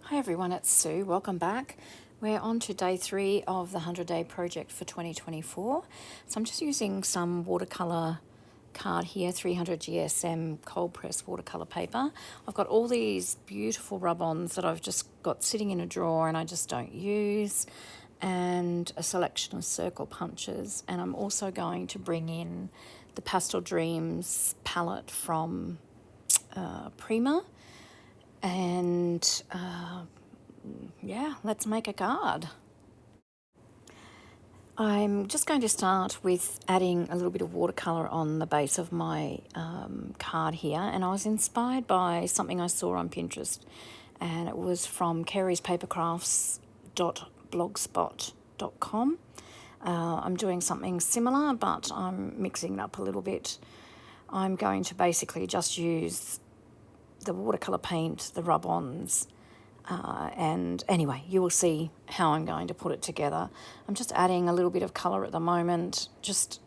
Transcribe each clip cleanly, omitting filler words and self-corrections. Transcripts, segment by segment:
Hi everyone, it's Sue. Welcome back. We're on to day 3 of the 100-day project for 2024. So I'm just using some watercolour card here, 300 GSM cold press watercolour paper. I've got all these beautiful rub-ons that I've just got sitting in a drawer and I just don't use, and a selection of circle punches. And I'm also going to bring in the Pastel Dreams palette from Prima. And yeah, let's make a card. I'm just going to start with adding a little bit of watercolour on the base of my card here, and I was inspired by something I saw on Pinterest, and it was from carriespapercrafts.blogspot.com. I'm doing something similar, but I'm mixing it up a little bit. I'm going to basically just use the watercolour paint, the rub-ons, and anyway, you will see how I'm going to put it together. I'm just adding a little bit of colour at the moment, just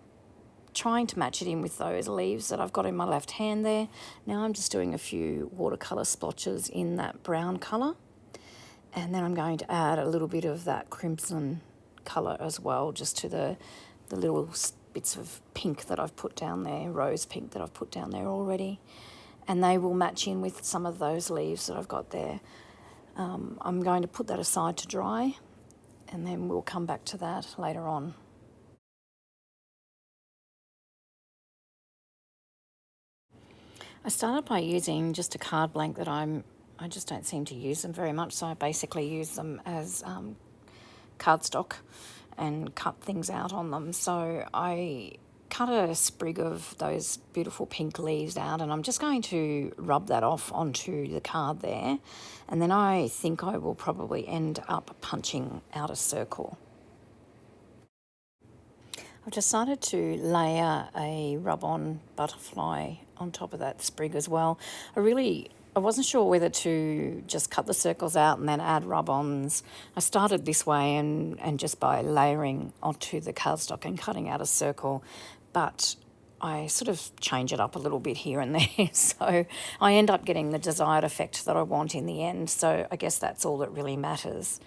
trying to match it in with those leaves that I've got in my left hand there. Now I'm just doing a few watercolour splotches in that brown colour, and then I'm going to add a little bit of that crimson colour as well, just to the little bits of pink that I've put down there, rose pink that I've put down there already. And they will match in with some of those leaves that I've got there. I'm going to put that aside to dry, and then we'll come back to that later on. I started by using just a card blank that I just don't seem to use them very much, so I basically use them as cardstock and cut things out on them. So I cut a sprig of those beautiful pink leaves out, and I'm just going to rub that off onto the card there, and then I think I will probably end up punching out a circle. I've decided to layer a rub-on butterfly on top of that sprig as well. I wasn't sure whether to just cut the circles out and then add rub-ons. I started this way and just by layering onto the cardstock and cutting out a circle, but I sort of change it up a little bit here and there, so I end up getting the desired effect that I want in the end, so I guess that's all that really matters.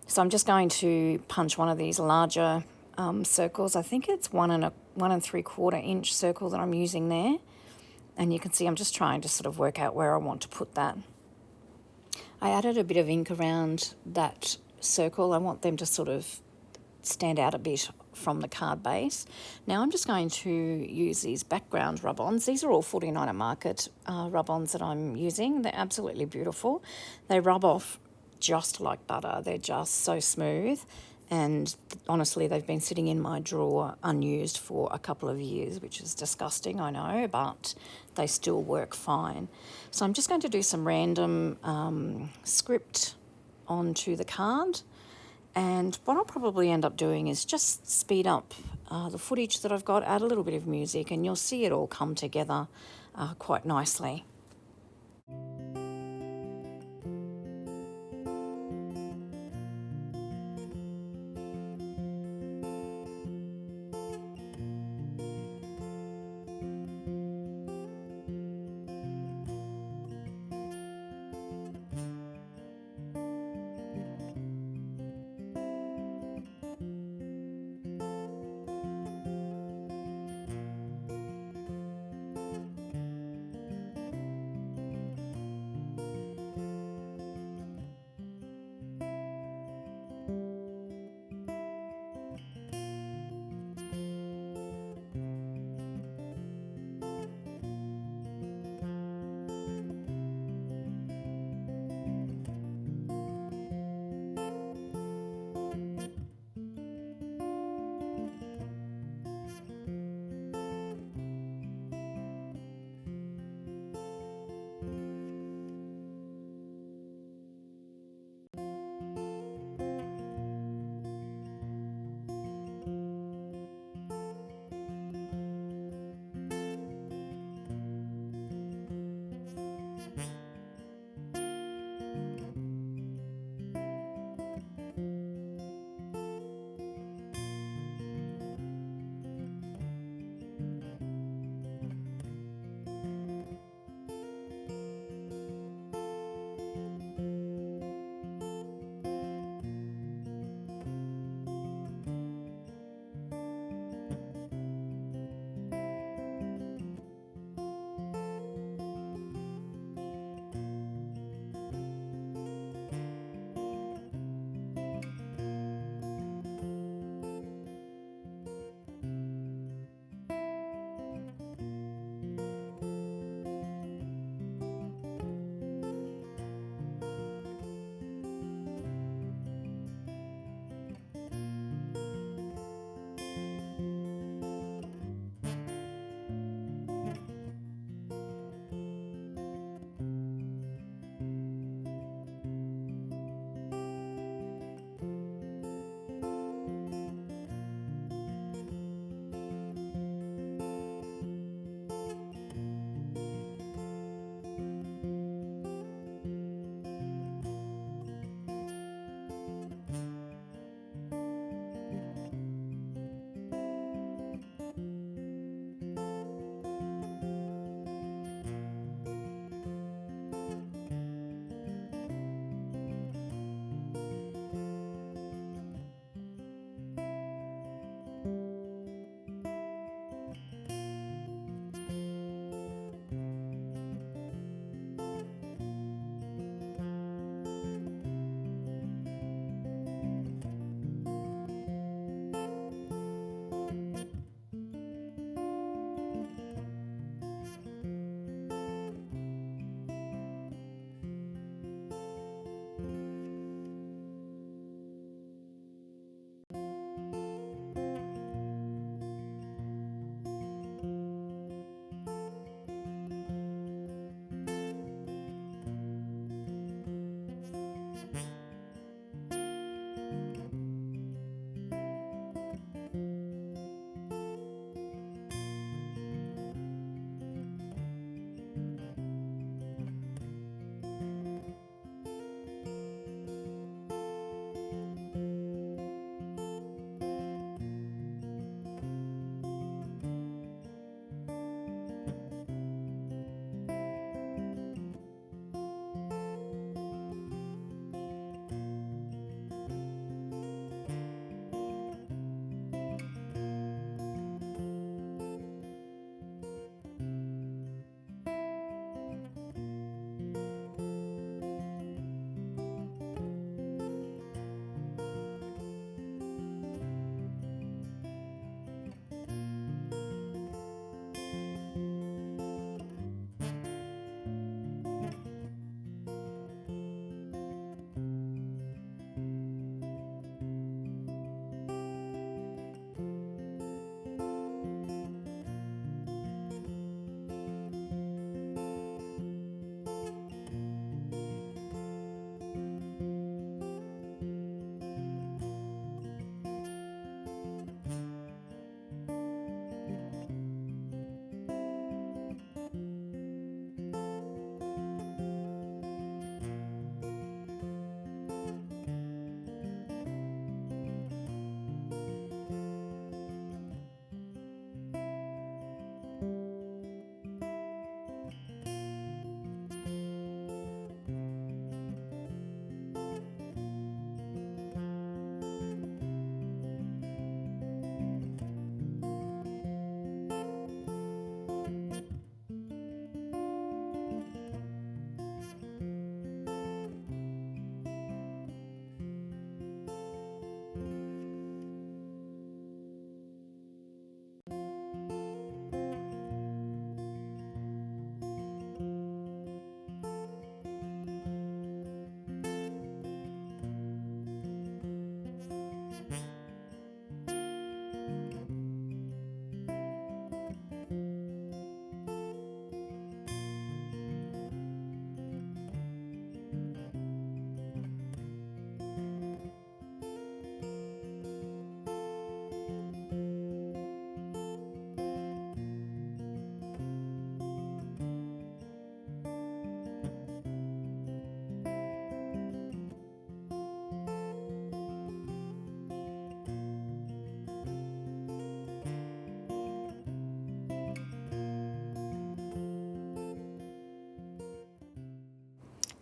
So I'm just going to punch one of these larger circles. I think it's 1 3/4 inch circle that I'm using there. And you can see I'm just trying to sort of work out where I want to put that. I added a bit of ink around that circle. I want them to sort of stand out a bit from the card base. Now I'm just going to use these background rub-ons. These are all 49 at Market rub-ons that I'm using. They're absolutely beautiful. They rub off just like butter. They're just so smooth. And honestly, they've been sitting in my drawer unused for a couple of years, which is disgusting, I know, but they still work fine. So I'm just going to do some random script onto the card. And what I'll probably end up doing is just speed up the footage that I've got, add a little bit of music, and you'll see it all come together quite nicely.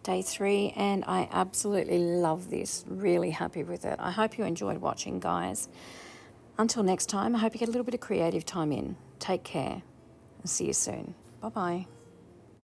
day 3, and I absolutely love this. Really happy with it. I hope you enjoyed watching, guys. Until next time, I hope you get a little bit of creative time in. Take care and see you soon. Bye-bye.